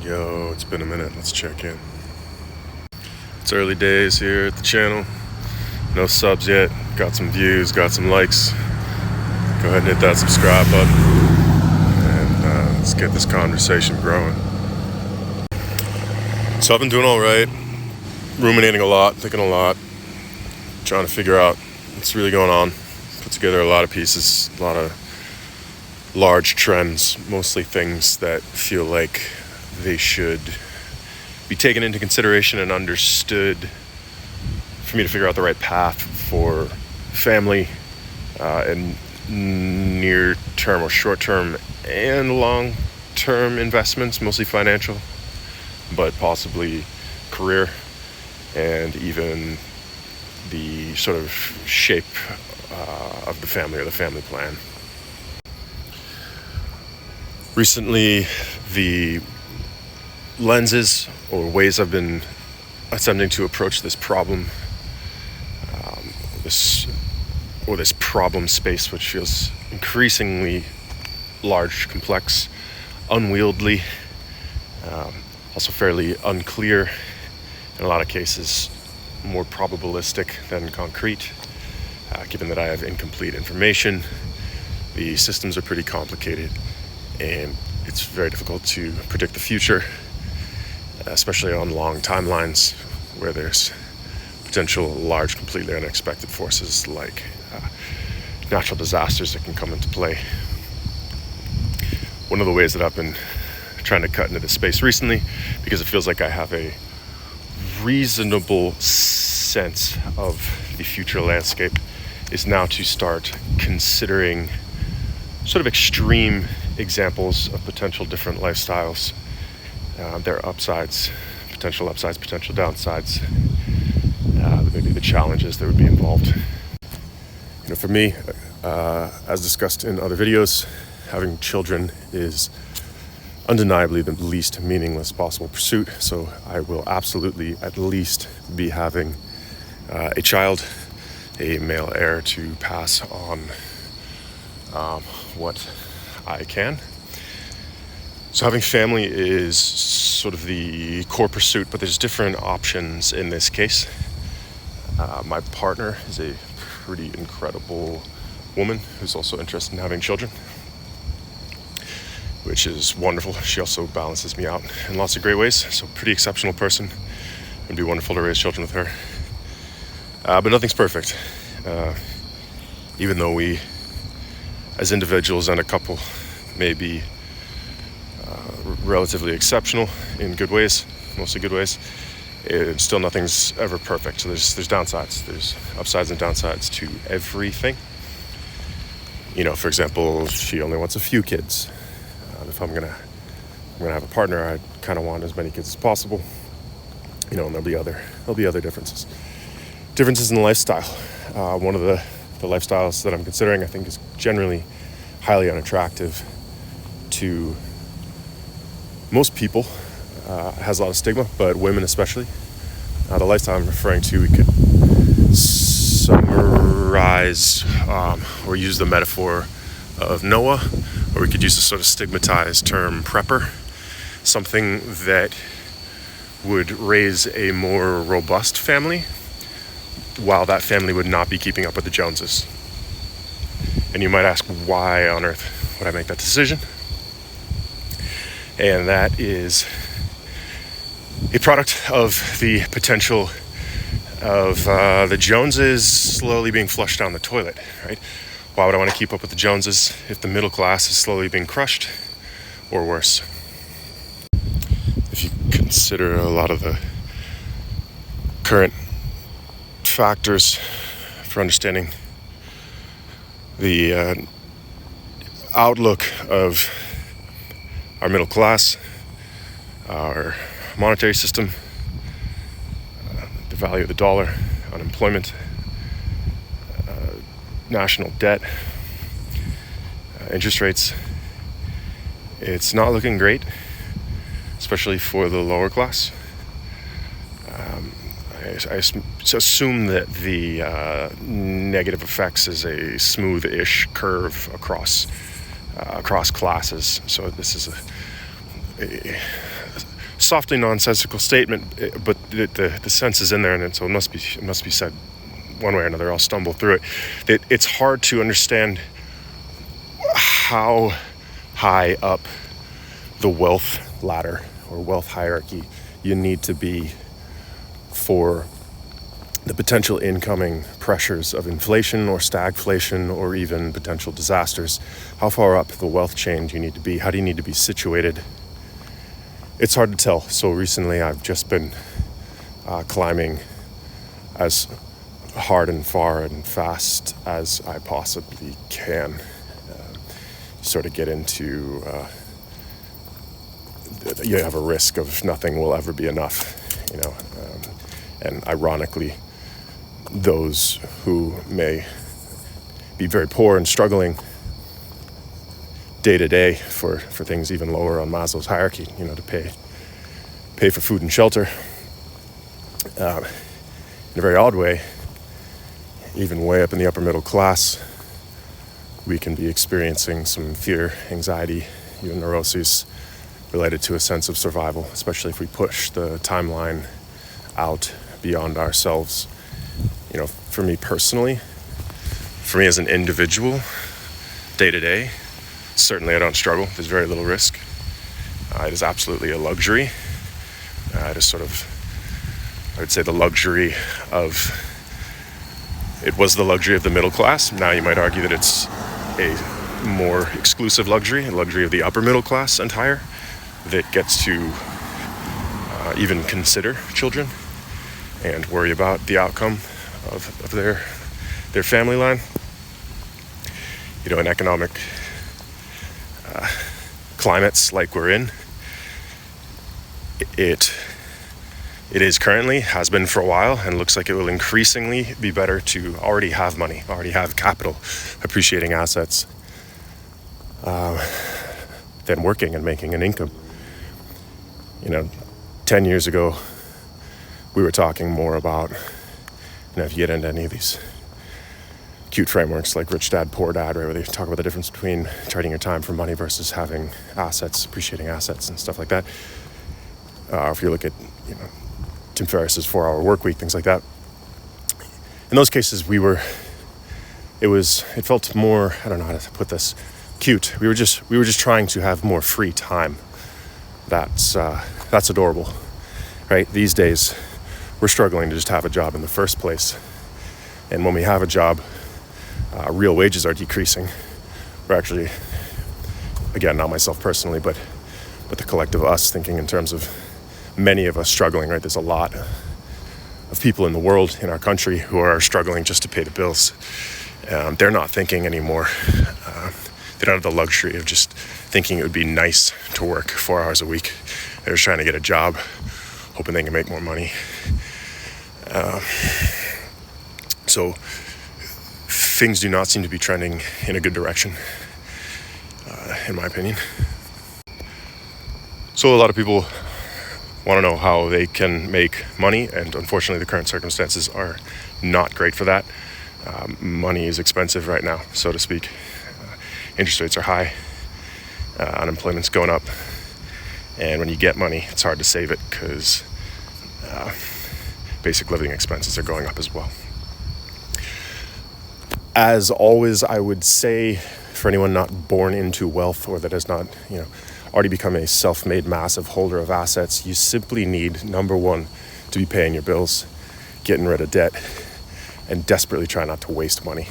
Yo, it's been a minute. Let's check in. It's early days here at the channel. No subs yet. Got some views, got some likes. Go ahead and hit that subscribe button. And let's get this conversation growing. So I've been doing all right. Ruminating a lot, thinking a lot. Trying to figure out what's really going on. Put together a lot of pieces, a lot of large trends. Mostly things that feel like they should be taken into consideration and understood for me to figure out the right path for family and near-term or short-term and long-term investments, mostly financial, but possibly career and even the sort of shape of the family or the family plan. Recently, the lenses or ways I've been attempting to approach this problem, this problem space, which feels increasingly large, complex, unwieldy, also fairly unclear, in a lot of cases more probabilistic than concrete, given that I have incomplete information. The systems are pretty complicated, and it's very difficult to predict the future, especially on long timelines where there's potential large, completely unexpected forces like natural disasters that can come into play. One of the ways that I've been trying to cut into this space recently, because it feels like I have a reasonable sense of the future landscape, is now to start considering sort of extreme examples of potential different lifestyles, their upsides, potential downsides, maybe the challenges that would be involved. For me, as discussed in other videos, having children is undeniably the least meaningless possible pursuit. So I will absolutely at least be having a child, a male heir to pass on what I can. So having family is sort of the core pursuit, but there's different options in this case. My partner is a pretty incredible woman who's also interested in having children, which is wonderful. She also balances me out in lots of great ways. So pretty exceptional person. It'd be wonderful to raise children with her. But nothing's perfect. Even though we, as individuals and a couple, may be relatively exceptional in good ways, mostly good ways, still nothing's ever perfect. So there's downsides, there's upsides and downsides to everything. For example, she only wants a few kids. If I'm gonna have a partner, I kind of want as many kids as possible. And there'll be other differences in the lifestyle. One of the lifestyles that I'm considering, I think, is generally highly unattractive to most people. Has a lot of stigma, but women especially. The lifestyle I'm referring to, we could summarize or use the metaphor of Noah, or we could use the sort of stigmatized term prepper, something that would raise a more robust family, while that family would not be keeping up with the Joneses. And you might ask, why on earth would I make that decision? And that is a product of the potential of the Joneses slowly being flushed down the toilet, right? Why would I want to keep up with the Joneses if the middle class is slowly being crushed, or worse? If you consider a lot of the current factors for understanding the outlook of our middle class, our monetary system, the value of the dollar, unemployment, national debt, interest rates, it's not looking great, especially for the lower class. I assume that the negative effects is a smooth-ish curve across classes. So this is softly nonsensical statement, but the sense is in there, and so it must be said one way or another. I'll stumble through it. It's hard to understand how high up the wealth ladder or wealth hierarchy you need to be for the potential incoming pressures of inflation or stagflation or even potential disasters. How far up the wealth chain do you need to be? How do you need to be situated? It's hard to tell. So recently I've just been climbing as hard and far and fast as I possibly can. Sort of get into, you have a risk of nothing will ever be enough, and ironically, those who may be very poor and struggling day to day for things even lower on Maslow's hierarchy, to pay for food and shelter, in a very odd way, even way up in the upper middle class, we can be experiencing some fear, anxiety, even neuroses related to a sense of survival, especially if we push the timeline out beyond ourselves. For me personally, for me as an individual, day to day, certainly I don't struggle. There's very little risk. It is absolutely a luxury. It is sort of, I would say, the luxury of, it was the luxury of the middle class. Now you might argue that it's a more exclusive luxury, a luxury of the upper middle class and higher, that gets to even consider children and worry about the outcome of their family line. In economic climates like we're in, it is currently, has been for a while, and looks like it will increasingly be better to already have money, already have capital, appreciating assets, than working and making an income. 10 years ago, we were talking more about, if you get into any of these cute frameworks like Rich Dad, Poor Dad, right, where they talk about the difference between trading your time for money versus having assets, appreciating assets and stuff like that. Or if you look at, Tim Ferriss's 4-Hour Workweek, things like that. In those cases, it felt more, I don't know how to put this, cute. We were just trying to have more free time. That's adorable, right? These days, we're struggling to just have a job in the first place. And when we have a job, real wages are decreasing. We're actually, again, not myself personally, but the collective us, thinking in terms of many of us struggling, right? There's a lot of people in the world, in our country, who are struggling just to pay the bills. They're not thinking anymore. They don't have the luxury of just thinking it would be nice to work 4 hours a week. They're just trying to get a job, hoping they can make more money. So things do not seem to be trending in a good direction, in my opinion. So a lot of people want to know how they can make money, and unfortunately the current circumstances are not great for that. Money is expensive right now, so to speak. Interest rates are high, unemployment's going up, and when you get money, it's hard to save it because basic living expenses are going up as well. As always, I would say, for anyone not born into wealth or that has not, already become a self-made massive holder of assets, you simply need, number one, to be paying your bills, getting rid of debt, and desperately try not to waste money.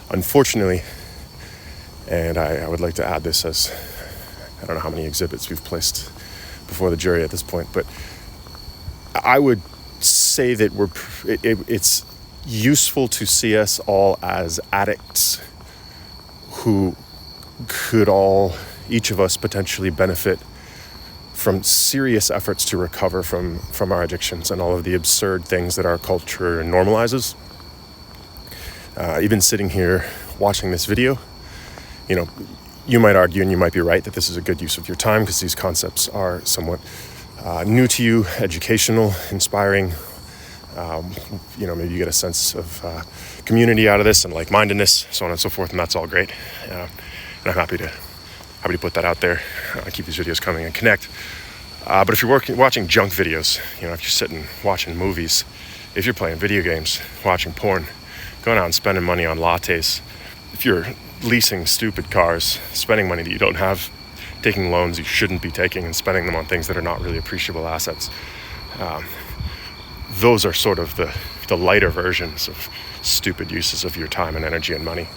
Unfortunately, and I would like to add this as, I don't know how many exhibits we've placed before the jury at this point, but I would say that it's useful to see us all as addicts who could each of us potentially benefit from serious efforts to recover from our addictions and all of the absurd things that our culture normalizes. Even sitting here watching this video, you might argue, and you might be right, that this is a good use of your time because these concepts are somewhat new to you, educational, inspiring. Maybe you get a sense of community out of this and like-mindedness, so on and so forth, and that's all great. And I'm happy to put that out there, keep these videos coming and connect. But if you're watching junk videos, if you're sitting watching movies, if you're playing video games, watching porn, going out and spending money on lattes, if you're leasing stupid cars, spending money that you don't have, taking loans you shouldn't be taking and spending them on things that are not really appreciable assets, those are sort of the lighter versions of stupid uses of your time and energy and money.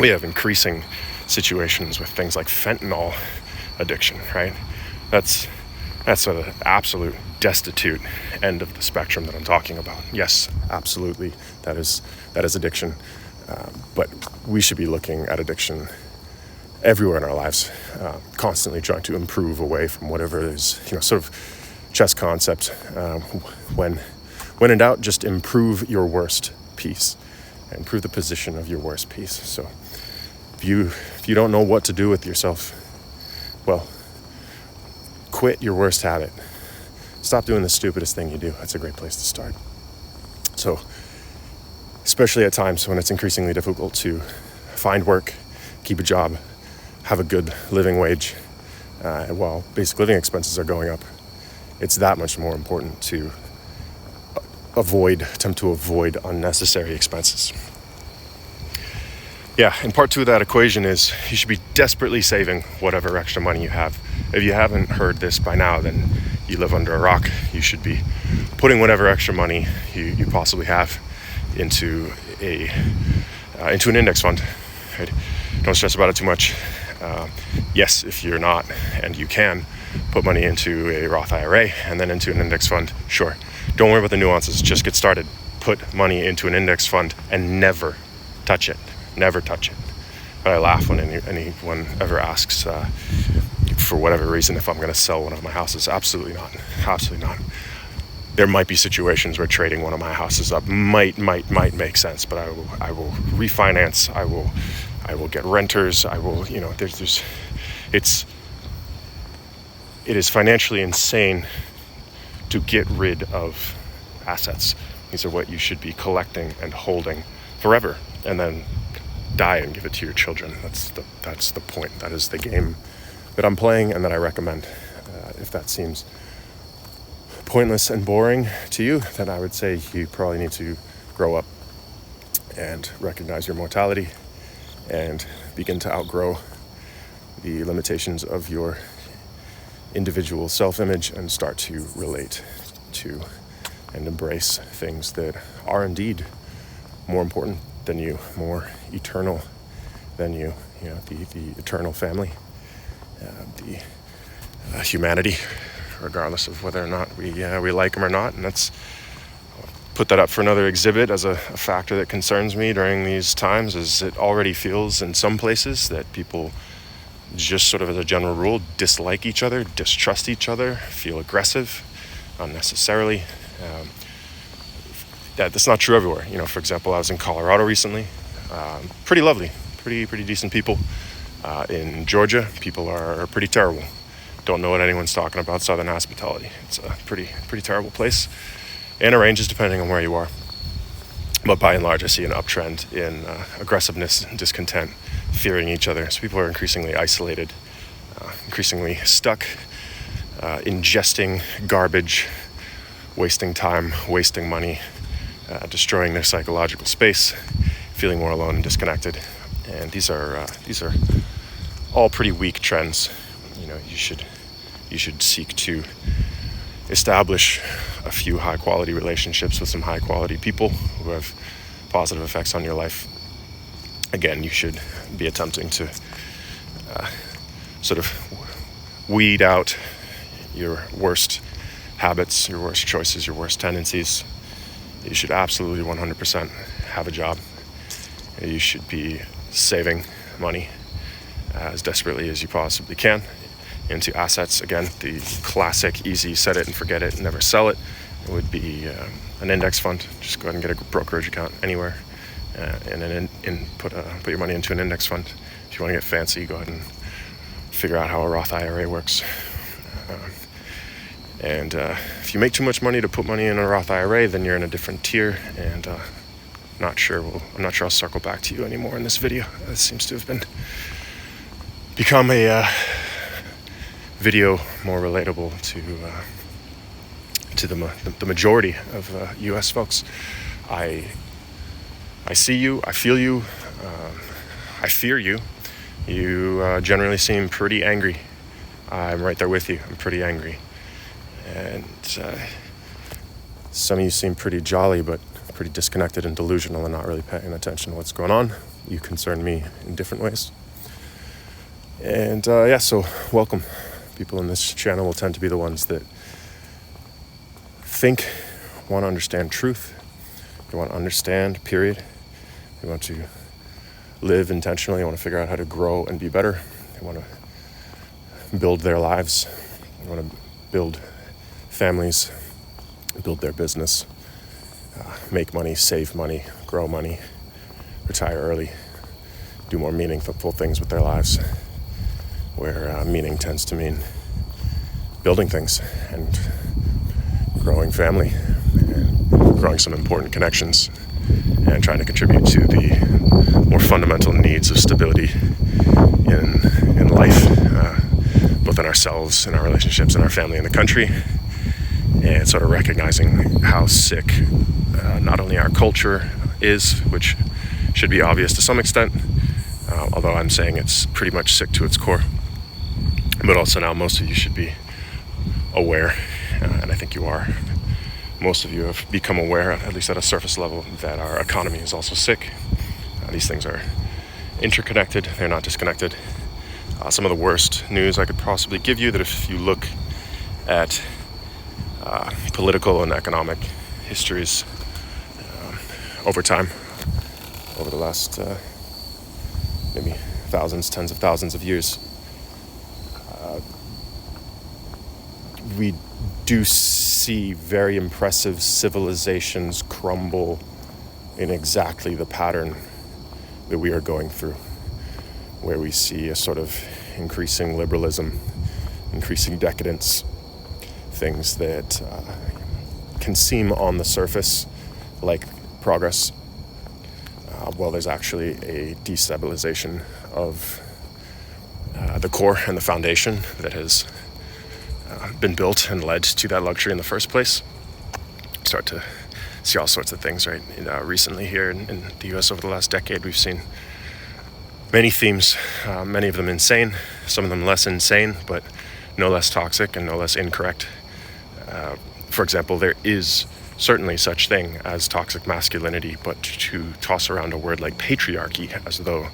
We have increasing situations with things like fentanyl addiction, right? That's sort of the absolute destitute end of the spectrum that I'm talking about. Yes, absolutely, that is addiction. But we should be looking at addiction everywhere in our lives, constantly trying to improve away from whatever is, sort of chess concept. When in doubt, just improve your worst piece, and improve the position of your worst piece. So if you don't know what to do with yourself, well, quit your worst habit. Stop doing the stupidest thing you do. That's a great place to start. So, especially at times when it's increasingly difficult to find work, keep a job, have a good living wage, while basic living expenses are going up, it's that much more important to attempt to avoid unnecessary expenses. Yeah, and part two of that equation is you should be desperately saving whatever extra money you have. If you haven't heard this by now, then you live under a rock. You should be putting whatever extra money you possibly have into an index fund. Right? Don't stress about it too much. Yes, if you're not and you can, put money into a Roth IRA and then into an index fund. Sure. Don't worry about the nuances. Just get started. Put money into an index fund and never touch it. Never touch it. But I laugh when anyone ever asks, for whatever reason, if I'm going to sell one of my houses. Absolutely not. Absolutely not. There might be situations where trading one of my houses up might make sense, but I will refinance. I will get renters. I will, it is financially insane to get rid of assets. These are what you should be collecting and holding forever, and then die and give it to your children. That's the point. That is the game that I'm playing and that I recommend. If that seems pointless and boring to you, then I would say you probably need to grow up and recognize your mortality and begin to outgrow the limitations of your individual self-image and start to relate to and embrace things that are indeed more important than you, more eternal than you, the eternal family, the humanity, regardless of whether or not we like them or not. And I'll put that up for another exhibit as a factor that concerns me during these times, is it already feels in some places that people just sort of as a general rule dislike each other, distrust each other, feel aggressive unnecessarily. That's not true everywhere. For example, I was in Colorado recently. Pretty lovely, pretty decent people. In Georgia, people are pretty terrible. Don't know what anyone's talking about Southern hospitality. It's a pretty terrible place, and it ranges depending on where you are. But by and large, I see an uptrend in aggressiveness, discontent, fearing each other. So people are increasingly isolated, increasingly stuck, ingesting garbage, wasting time, wasting money, destroying their psychological space, feeling more alone and disconnected. And these are all pretty weak trends. You should seek to establish a few high quality relationships with some high quality people who have positive effects on your life. Again, you should be attempting to sort of weed out your worst habits, your worst choices, your worst tendencies. You should absolutely 100% have a job. You should be saving money as desperately as you possibly can into assets. Again, the classic, easy, set it and forget it, never sell it. It would be an index fund. Just go ahead and get a brokerage account anywhere, and put your money into an index fund. If you want to get fancy, go ahead and figure out how a Roth IRA works. And if you make too much money to put money in a Roth IRA, then you're in a different tier. And I'm not sure I'll circle back to you anymore in this video. It seems to have become a video more relatable to the majority of U.S. folks. I see you, I feel you, I fear you. You generally seem pretty angry. I'm right there with you. I'm pretty angry. And some of you seem pretty jolly, but pretty disconnected and delusional and not really paying attention to what's going on. You concern me in different ways. And so welcome. People in this channel will tend to be the ones that think, want to understand truth. They want to understand, period. They want to live intentionally. They want to figure out how to grow and be better. They want to build their lives. They want to build families, build their business, make money, save money, grow money, retire early, do more meaningful things with their lives, where meaning tends to mean building things and growing family and growing some important connections and trying to contribute to the more fundamental needs of stability in life, both in ourselves, in our relationships, in our family, in the country, and sort of recognizing how sick not only our culture is, which should be obvious to some extent, although I'm saying it's pretty much sick to its core, but also now most of you should be aware, and I think you are. Most of you have become aware, at least at a surface level, that our economy is also sick. These things are interconnected, they're not disconnected. Some of the worst news I could possibly give you, that if you look at political and economic histories over time, over the last maybe thousands, tens of thousands of years, we do see very impressive civilizations crumble in exactly the pattern that we are going through, where we see a sort of increasing liberalism, increasing decadence, things that can seem on the surface like progress, while there's actually a destabilization of the core and the foundation that has been built and led to that luxury in the first place. Start to see all sorts of things, right? Recently here in the U.S. over the last decade, we've seen many themes, many of them insane, some of them less insane, but no less toxic and no less incorrect. For example, there is certainly such thing as toxic masculinity, but to toss around a word like patriarchy as though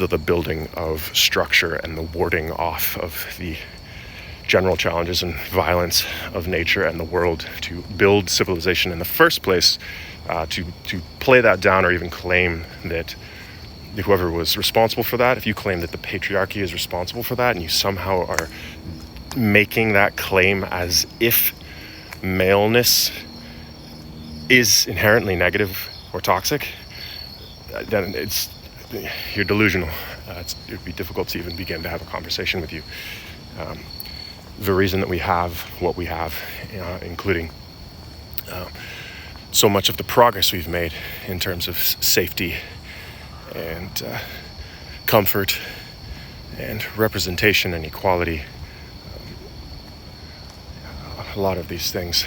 the building of structure and the warding off of the general challenges and violence of nature and the world to build civilization in the first place, to play that down or even claim that whoever was responsible for that, if you claim that the patriarchy is responsible for that and you somehow are making that claim as if maleness is inherently negative or toxic, then you're delusional. It'd be difficult to even begin to have a conversation with you. The reason that we have what we have, including so much of the progress we've made in terms of safety and comfort and representation and equality, a lot of these things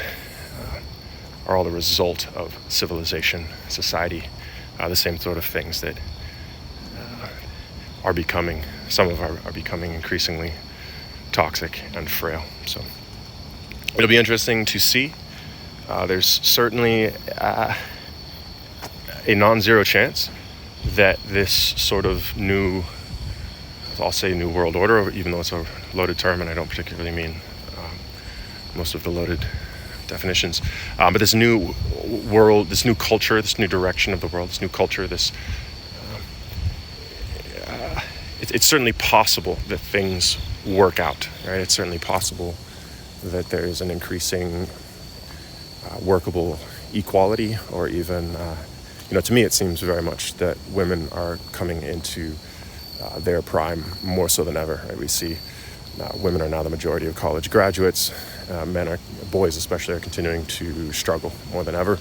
are all the result of civilization, society, the same sort of things that some are becoming increasingly toxic and frail. So it'll be interesting to see. There's certainly a non-zero chance that this sort of new world order, even though it's a loaded term and I don't particularly mean most of the loaded definitions, but this new world, this new culture, this new direction of the world, this new culture, it's certainly possible that things work out, right? It's certainly possible that there is an increasing workable equality, or even, to me it seems very much that women are coming into their prime more so than ever, right? We see women are now the majority of college graduates. Boys especially, are continuing to struggle more than ever.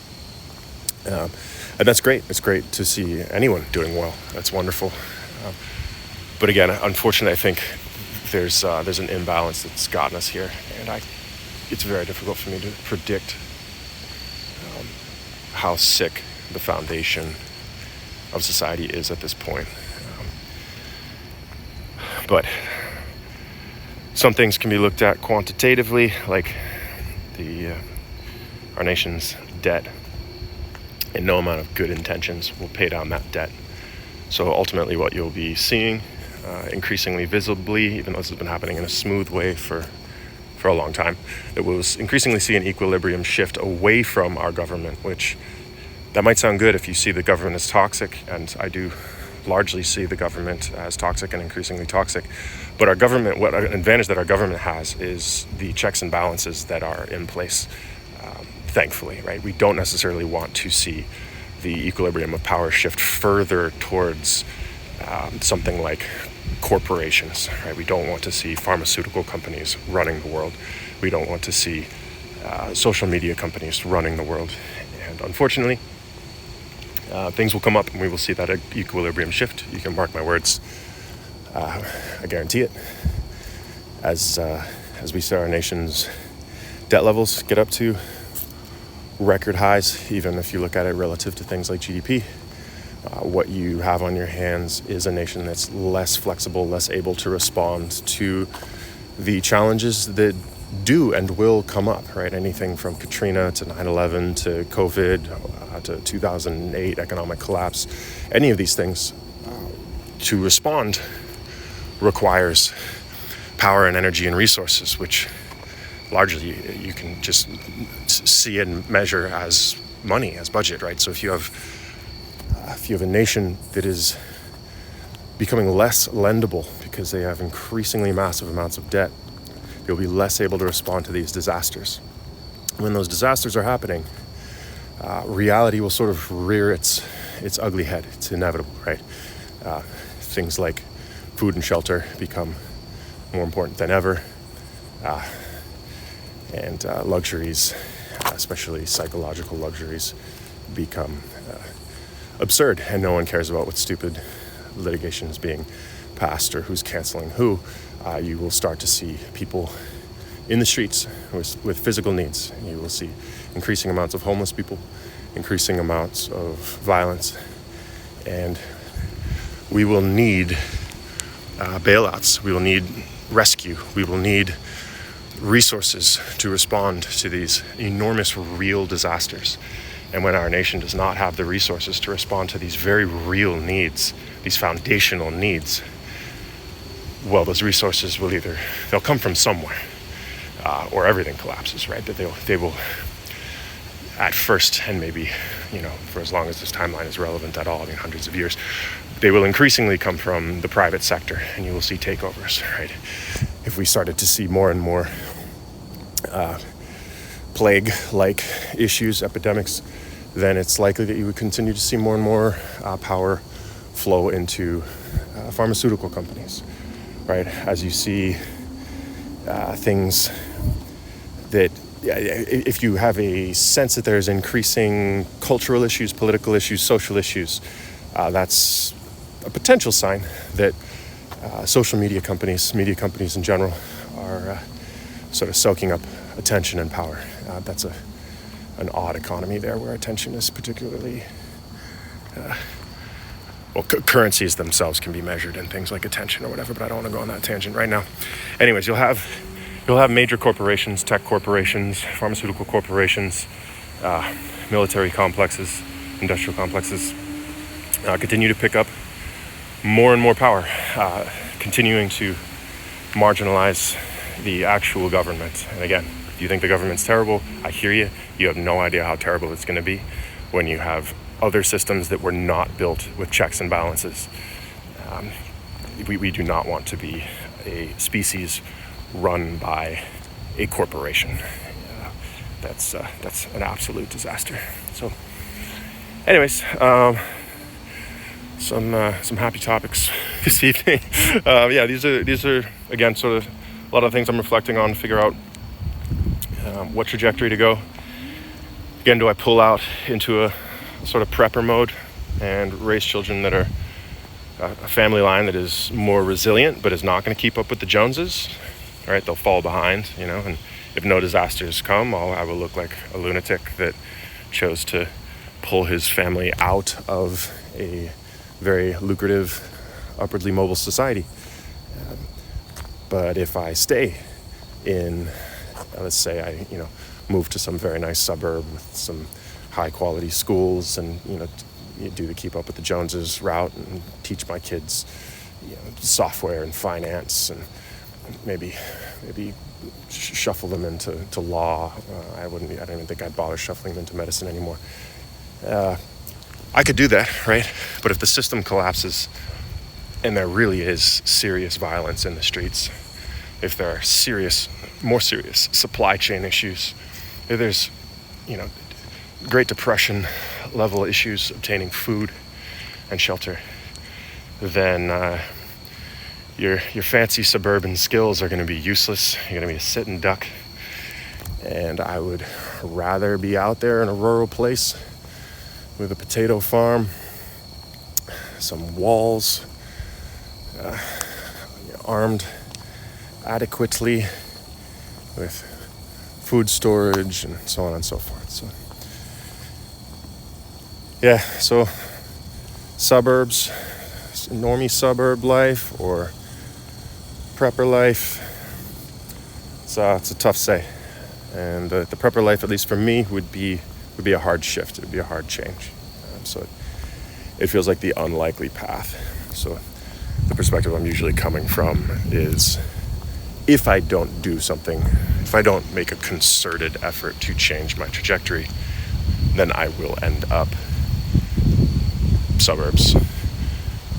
And that's great. It's great to see anyone doing well. That's wonderful. But again, unfortunately, I think there's an imbalance that's gotten us here, and it's very difficult for me to predict how sick the foundation of society is at this point. But some things can be looked at quantitatively, like our nation's debt, and no amount of good intentions will pay down that debt. So ultimately what you'll be seeing increasingly visibly, even though this has been happening in a smooth way for a long time, that we'll increasingly see an equilibrium shift away from our government, which that might sound good if you see the government as toxic, and I do largely see the government as toxic and increasingly toxic. But our government, what an advantage that our government has is the checks and balances that are in place, thankfully, right? We don't necessarily want to see the equilibrium of power shift further towards something like corporations, right? We don't want to see pharmaceutical companies running the world. We don't want to see social media companies running the world. And unfortunately, things will come up and we will see that equilibrium shift. You can mark my words. I guarantee it. As we see our nation's debt levels get up to record highs, even if you look at it relative to things like GDP, what you have on your hands is a nation that's less flexible, less able to respond to the challenges that do and will come up, right? Anything from Katrina to 9/11 to COVID to 2008 economic collapse, any of these things to respond requires power and energy and resources, which largely you can just see and measure as money, as budget, right? So if you have a nation that is becoming less lendable because they have increasingly massive amounts of debt, they'll be less able to respond to these disasters. When those disasters are happening, reality will sort of rear its ugly head. It's inevitable, right? Things like food and shelter become more important than ever, and luxuries, especially psychological luxuries, become absurd, and no one cares about what stupid litigation is being passed or who's canceling who. You will start to see people in the streets with physical needs. You will see increasing amounts of homeless people, increasing amounts of violence, and we will need bailouts. We will need rescue. We will need resources to respond to these enormous real disasters. And when our nation does not have the resources to respond to these very real needs, these foundational needs, well, those resources will they'll come from somewhere, or everything collapses, right? That they will at first, and maybe, for as long as this timeline is relevant at all, hundreds of years, they will increasingly come from the private sector, and you will see takeovers, right? If we started to see more and more plague-like issues, epidemics, then it's likely that you would continue to see more and more power flow into pharmaceutical companies, right? As you see things that, if you have a sense that there's increasing cultural issues, political issues, social issues, that's a potential sign that social media companies in general, are sort of soaking up attention and power. That's an odd economy there where attention is particularly... currencies themselves can be measured in things like attention or whatever, but I don't want to go on that tangent right now. Anyways, you'll have major corporations, tech corporations, pharmaceutical corporations, military complexes, industrial complexes continue to pick up more and more power, continuing to marginalize the actual government. And again, if you think the government's terrible, I hear you. You have no idea how terrible it's going to be when you have other systems that were not built with checks and balances. We do not want to be a species run by a corporation. That's an absolute disaster. So, anyways, some happy topics this evening. These are again sort of a lot of things I'm reflecting on to figure out what trajectory to go. Again, do I pull out into a sort of prepper mode and raise children that are a family line that is more resilient but is not going to keep up with the Joneses. Right, they'll fall behind, and if no disasters come, I will look like a lunatic that chose to pull his family out of a very lucrative, upwardly mobile society. But if I stay in, let's say I, move to some very nice suburb with some high quality schools and, you do the keep up with the Joneses route and teach my kids, software and finance and maybe shuffle them into law. I don't even think I'd bother shuffling them into medicine anymore. I could do that, right? But if the system collapses and there really is serious violence in the streets, if there are more serious supply chain issues, if there's, Great Depression level issues obtaining food and shelter, then your fancy suburban skills are going to be useless. You're going to be a sitting duck. And I would rather be out there in a rural place with a potato farm, some walls, armed adequately with food storage and so on and so forth. So suburbs, normie suburb life or prepper life, it's a tough say. And the prepper life, at least for me, would be a hard shift. It would be a hard change. So it feels like the unlikely path. So the perspective I'm usually coming from is, if I don't do something, if I don't make a concerted effort to change my trajectory, then I will end up suburbs,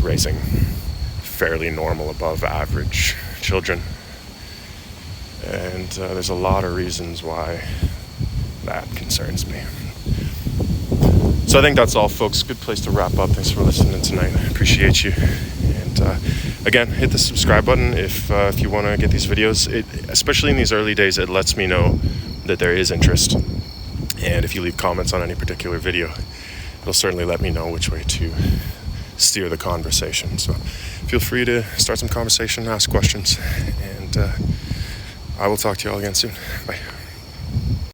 raising fairly normal, above average children. And there's a lot of reasons why that concerns me. So I think that's all, folks. Good place to wrap up. Thanks for listening tonight. I appreciate you. And again, hit the subscribe button if you want to get these videos. Especially in these early days, it lets me know that there is interest. And if you leave comments on any particular video, it'll certainly let me know which way to steer the conversation. So feel free to start some conversation, ask questions, and I will talk to you all again soon. Bye.